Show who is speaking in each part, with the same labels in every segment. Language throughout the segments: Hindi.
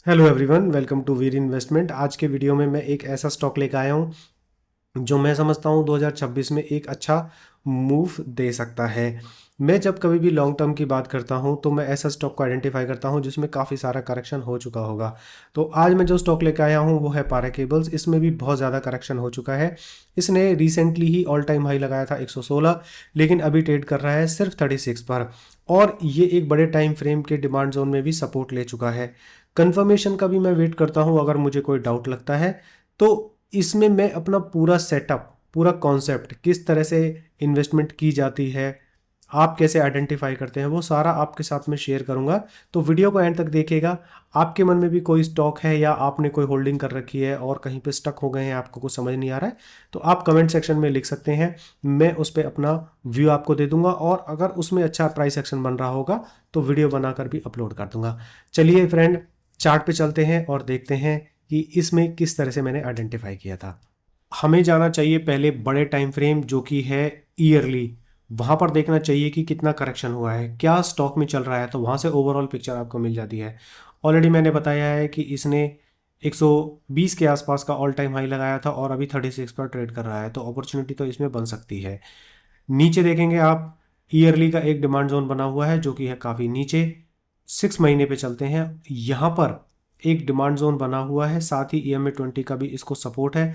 Speaker 1: Hello everyone, welcome to Veer investment. आज के वीडियो में मैं एक ऐसा स्टॉक लेकर आया हूं जो मैं समझता हूं 2026 में एक अच्छा मूव दे सकता है। मैं जब कभी भी लॉन्ग टर्म की बात करता हूं तो मैं ऐसा स्टॉक को आइडेंटिफाई करता हूं जिसमें काफ़ी सारा करेक्शन हो चुका होगा। तो आज मैं जो स्टॉक लेकर आया हूं वो है पारा केबल्स। इसमें भी बहुत ज़्यादा करेक्शन हो चुका है। इसने रिसेंटली ही ऑल टाइम हाई लगाया था 116, लेकिन अभी ट्रेड कर रहा है सिर्फ 36 पर। और ये एक बड़े टाइम फ्रेम के डिमांड जोन में भी सपोर्ट ले चुका है। कंफर्मेशन का भी मैं वेट करता हूँ। अगर मुझे कोई डाउट लगता है तो इसमें मैं अपना पूरा सेटअप, पूरा कॉन्सेप्ट, किस तरह से इन्वेस्टमेंट की जाती है, आप कैसे आइडेंटिफाई करते हैं, वो सारा आपके साथ में शेयर करूंगा। तो वीडियो को एंड तक देखिएगा। आपके मन में भी कोई स्टॉक है या आपने कोई होल्डिंग कर रखी है और कहीं पे स्टक हो गए हैं, आपको कुछ समझ नहीं आ रहा है, तो आप कमेंट सेक्शन में लिख सकते हैं। मैं उस पर अपना व्यू आपको दे दूंगा और अगर उसमें अच्छा प्राइस एक्शन बन रहा होगा तो वीडियो बनाकर भी अपलोड कर दूंगा। चलिए फ्रेंड, चार्ट पे चलते हैं और देखते हैं कि इसमें किस तरह से मैंने आइडेंटिफाई किया था। हमें जाना चाहिए पहले बड़े टाइम फ्रेम जो कि है ईयरली। वहाँ पर देखना चाहिए कि कितना करेक्शन हुआ है, क्या स्टॉक में चल रहा है, तो वहाँ से ओवरऑल पिक्चर आपको मिल जाती है। ऑलरेडी मैंने बताया है कि इसने 120 के आसपास का ऑल टाइम हाई लगाया था और अभी 36 पर ट्रेड कर रहा है, तो अपॉर्चुनिटी तो इसमें बन सकती है। नीचे देखेंगे आप, ईयरली का एक डिमांड जोन बना हुआ है जो कि है काफ़ी नीचे। 6 महीने पे चलते हैं, यहाँ पर एक डिमांड जोन बना हुआ है, साथ ही EMA 20 का भी इसको सपोर्ट है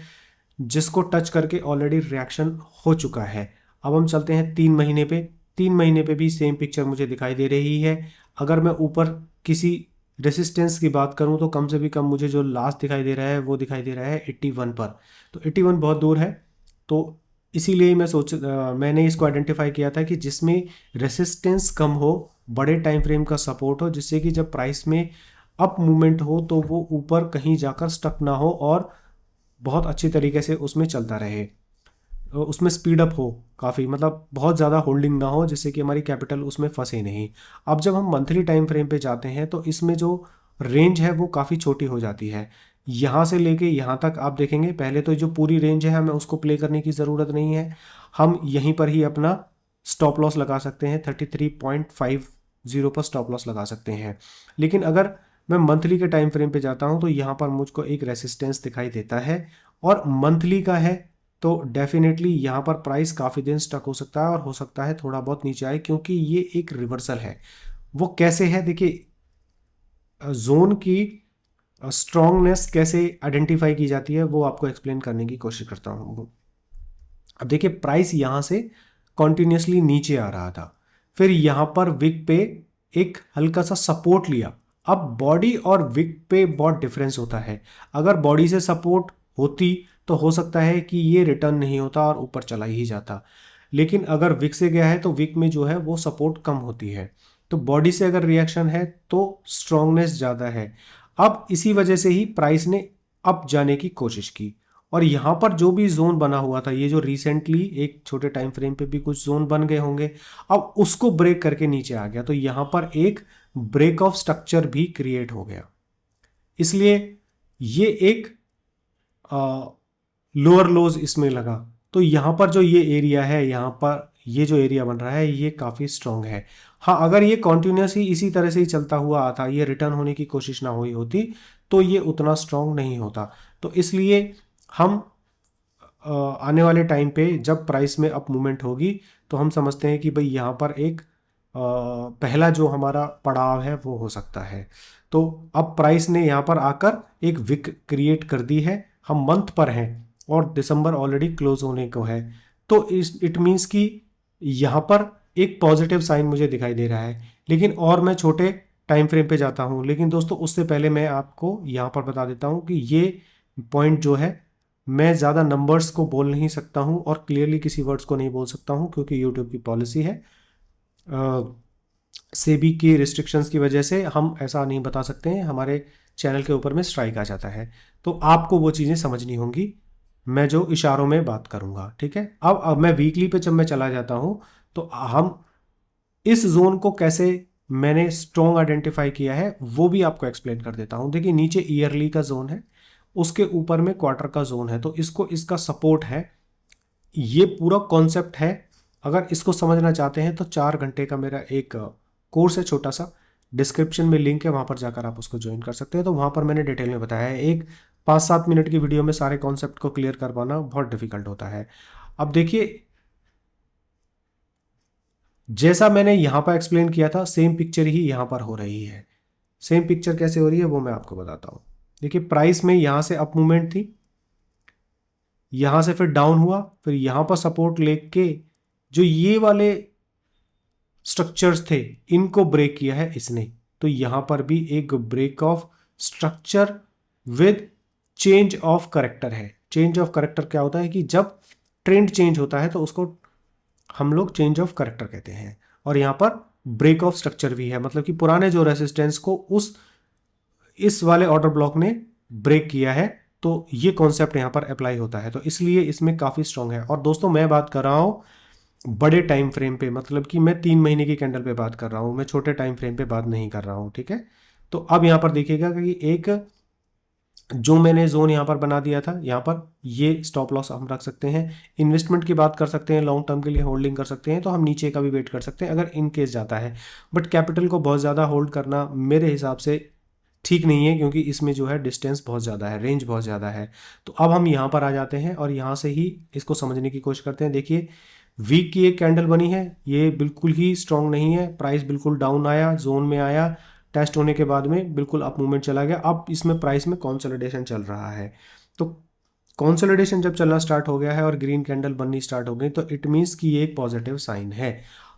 Speaker 1: जिसको टच करके ऑलरेडी रिएक्शन हो चुका है। अब हम चलते हैं 3 महीने पे। 3 महीने पे भी सेम पिक्चर मुझे दिखाई दे रही है। अगर मैं ऊपर किसी रेसिस्टेंस की बात करूं तो कम से भी कम मुझे जो लास्ट दिखाई दे रहा है वो दिखाई दे रहा है 81 पर। तो 81 बहुत दूर है। तो इसीलिए मैंने इसको आइडेंटिफाई किया था कि जिसमें रेसिस्टेंस कम हो, बड़े टाइम फ्रेम का सपोर्ट हो, जिससे कि जब प्राइस में अप मूवमेंट हो तो वो ऊपर कहीं जाकर स्टक ना हो और बहुत अच्छी तरीके से उसमें चलता रहे। उसमें स्पीड अप हो काफ़ी, मतलब बहुत ज़्यादा होल्डिंग ना हो जिससे कि हमारी कैपिटल उसमें फंसे नहीं। अब जब हम मंथली टाइम फ्रेम पे जाते हैं तो इसमें जो रेंज है वो काफ़ी छोटी हो जाती है। यहाँ से लेके यहाँ तक आप देखेंगे, पहले तो जो पूरी रेंज है हमें उसको प्ले करने की ज़रूरत नहीं है। हम यहीं पर ही अपना स्टॉप लॉस लगा सकते हैं, 33.50 पर स्टॉप लॉस लगा सकते हैं। लेकिन अगर मैं मंथली के टाइम फ्रेम पे जाता हूँ तो यहाँ पर मुझको एक रेसिस्टेंस दिखाई देता है और मंथली का है, तो डेफिनेटली यहाँ पर प्राइस काफ़ी दिन स्टक हो सकता है और हो सकता है थोड़ा बहुत नीचे आए, क्योंकि ये एक रिवर्सल है। वो कैसे है देखिए, जोन की स्ट्रांगनेस कैसे आइडेंटिफाई की जाती है वो आपको एक्सप्लेन करने की कोशिश करता हूँ। अब देखिए, प्राइस यहाँ से कॉन्टिन्यूसली नीचे आ रहा था, फिर यहाँ पर विक पे एक हल्का सा सपोर्ट लिया। अब बॉडी और विक पे बहुत डिफरेंस होता है। अगर बॉडी से सपोर्ट होती तो हो सकता है कि ये रिटर्न नहीं होता और ऊपर चला ही जाता, लेकिन अगर विक से गया है तो विक में जो है वो सपोर्ट कम होती है। तो बॉडी से अगर रिएक्शन है तो स्ट्रांगनेस ज़्यादा है। अब इसी वजह से ही प्राइस ने अप जाने की कोशिश की और यहाँ पर जो भी जोन बना हुआ था, ये जो रिसेंटली एक छोटे टाइम फ्रेम पे भी कुछ जोन बन गए होंगे, अब उसको ब्रेक करके नीचे आ गया, तो यहाँ पर एक ब्रेक ऑफ स्ट्रक्चर भी क्रिएट हो गया। इसलिए ये एक लोअर लोज इसमें लगा। तो यहाँ पर जो ये एरिया है, यहाँ पर ये जो एरिया बन रहा है ये काफ़ी स्ट्रांग है। हाँ, अगर ये कॉन्टिन्यूस ही इसी तरह से ही चलता हुआ आता, ये रिटर्न होने की कोशिश ना हुई होती, तो ये उतना स्ट्रांग नहीं होता। तो इसलिए हम आने वाले टाइम पे जब प्राइस में अप मूवमेंट होगी तो हम समझते हैं कि भाई यहाँ पर एक पहला जो हमारा पड़ाव है वो हो सकता है। तो अब प्राइस ने यहाँ पर आकर एक विक क्रिएट कर दी है। हम मंथ पर हैं और दिसंबर ऑलरेडी क्लोज होने को है, तो इट मीन्स कि यहाँ पर एक पॉजिटिव साइन मुझे दिखाई दे रहा है। लेकिन और मैं छोटे टाइम फ्रेम पे जाता हूँ, लेकिन दोस्तों उससे पहले मैं आपको यहाँ पर बता देता हूँ कि ये पॉइंट जो है, मैं ज़्यादा नंबर्स को बोल नहीं सकता हूँ और क्लियरली किसी वर्ड्स को नहीं बोल सकता हूँ, क्योंकि यूट्यूब की पॉलिसी है, सेबी की रिस्ट्रिक्शंस की वजह से हम ऐसा नहीं बता सकते हैं, हमारे चैनल के ऊपर में स्ट्राइक आ जाता है। तो आपको वो चीज़ें समझनी होंगी, मैं जो इशारों में बात करूँगा, ठीक है। अब मैं वीकली पे जब मैं चला जाता हूँ तो हम इस जोन को कैसे मैंने स्ट्रॉन्ग आइडेंटिफाई किया है वो भी आपको एक्सप्लेन कर देता हूँ। देखिए, नीचे ईयरली का जोन है, उसके ऊपर में क्वार्टर का जोन है, तो इसका सपोर्ट है। ये पूरा कॉन्सेप्ट है। अगर इसको समझना चाहते हैं तो 4 घंटे का मेरा एक कोर्स है छोटा सा, डिस्क्रिप्शन में लिंक है, वहाँ पर जाकर आप उसको ज्वाइन कर सकते हैं। तो वहाँ पर मैंने डिटेल में बताया है। एक 5-7 मिनट की वीडियो में सारे कॉन्सेप्ट को क्लियर कर पाना बहुत डिफिकल्ट होता है। अब देखिए, जैसा मैंने यहाँ पर एक्सप्लेन किया था, सेम पिक्चर ही यहाँ पर हो रही है। सेम पिक्चर कैसे हो रही है वो मैं आपको बताता हूँ। देखिए, प्राइस में यहाँ से अप मूवमेंट थी, यहाँ से फिर डाउन हुआ, फिर यहाँ पर सपोर्ट लेके जो ये वाले स्ट्रक्चर्स थे इनको ब्रेक किया है इसने। तो यहाँ पर भी एक break of structure with change of character है। चेंज ऑफ करेक्टर क्या होता है कि जब ट्रेंड चेंज होता है तो उसको हम लोग चेंज ऑफ करेक्टर कहते हैं। और यहाँ पर ब्रेक ऑफ स्ट्रक्चर भी है, मतलब कि पुराने जो रेसिस्टेंस को इस वाले ऑर्डर ब्लॉक ने ब्रेक किया है। तो ये कॉन्सेप्ट यहाँ पर अप्लाई होता है, तो इसलिए इसमें काफ़ी स्ट्रांग है। और दोस्तों, मैं बात कर रहा हूँ बड़े टाइम फ्रेम पे, मतलब कि मैं 3 महीने की कैंडल पे बात कर रहा हूँ, मैं छोटे टाइम फ्रेम पे बात नहीं कर रहा हूँ, ठीक है। तो अब यहाँ पर देखिएगा कि एक जो मैंने जोन यहाँ पर बना दिया था, यहाँ पर ये स्टॉप लॉस हम रख सकते हैं। इन्वेस्टमेंट की बात कर सकते हैं, लॉन्ग टर्म के लिए होल्डिंग कर सकते हैं, तो हम नीचे का भी वेट कर सकते हैं अगर इन केस जाता है। बट कैपिटल को बहुत ज़्यादा होल्ड करना मेरे हिसाब से ठीक नहीं है, क्योंकि इसमें जो है डिस्टेंस बहुत ज़्यादा है, रेंज बहुत ज़्यादा है। तो अब हम यहाँ पर आ जाते हैं और यहाँ से ही इसको समझने की कोशिश करते हैं। देखिए, वीक की एक कैंडल बनी है, ये बिल्कुल ही स्ट्रांग नहीं है, प्राइस बिल्कुल डाउन आया, जोन में आया, टेस्ट होने के बाद में बिल्कुल अप मूवमेंट चला गया। अब इसमें प्राइस में कॉन्सोलिडेशन चल रहा है। तो कॉन्सोलिडेशन जब चलना स्टार्ट हो गया है और ग्रीन कैंडल बननी स्टार्ट हो गई, तो इट मीन्स कि ये एक पॉजिटिव साइन है।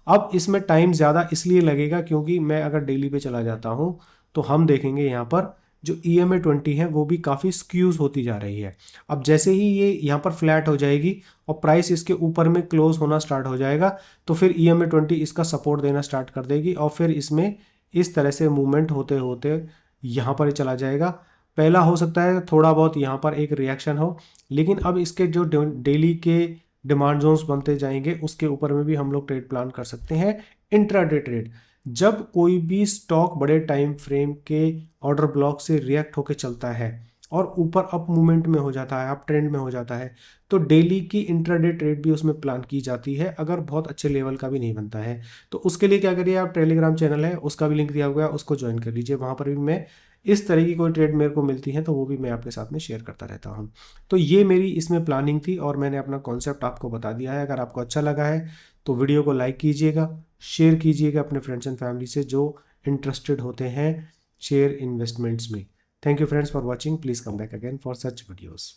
Speaker 1: अब इसमें टाइम ज़्यादा इसलिए लगेगा क्योंकि मैं अगर डेली पे चला जाता हूँ तो हम देखेंगे यहाँ पर जो EMA 20 है वो भी काफ़ी स्क्यूज होती जा रही है। अब जैसे ही ये यहाँ पर फ्लैट हो जाएगी और प्राइस इसके ऊपर में क्लोज होना स्टार्ट हो जाएगा, तो फिर EMA 20 इसका सपोर्ट देना स्टार्ट कर देगी और फिर इसमें इस तरह से मूवमेंट होते होते यहाँ पर चला जाएगा। पहला हो सकता है थोड़ा बहुत यहाँ पर एक रिएक्शन हो, लेकिन अब इसके जो डेली के डिमांड जोन्स बनते जाएंगे उसके ऊपर में भी हम लोग ट्रेड प्लान कर सकते हैं। इंट्राडे ट्रेड, जब कोई भी स्टॉक बड़े टाइम फ्रेम के ऑर्डर ब्लॉक से रिएक्ट होकर चलता है और ऊपर अप मूवमेंट में हो जाता है, अप ट्रेंड में हो जाता है, तो डेली की इंट्राडे ट्रेड भी उसमें प्लान की जाती है, अगर बहुत अच्छे लेवल का भी नहीं बनता है। तो उसके लिए क्या करिए, आप टेलीग्राम चैनल है उसका भी लिंक दिया हुआ है, उसको ज्वाइन कर लीजिए। वहाँ पर भी मैं इस तरह की कोई ट्रेड मेरे को मिलती है तो वो भी मैं आपके साथ में शेयर करता रहता हूँ। तो ये मेरी इसमें प्लानिंग थी और मैंने अपना कॉन्सेप्ट आपको बता दिया है। अगर आपको अच्छा लगा है तो वीडियो को लाइक कीजिएगा, शेयर कीजिएगा अपने फ्रेंड्स एंड फैमिली से जो इंटरेस्टेड होते हैं शेयर इन्वेस्टमेंट्स में। Thank you friends for watching, please come back again for such videos.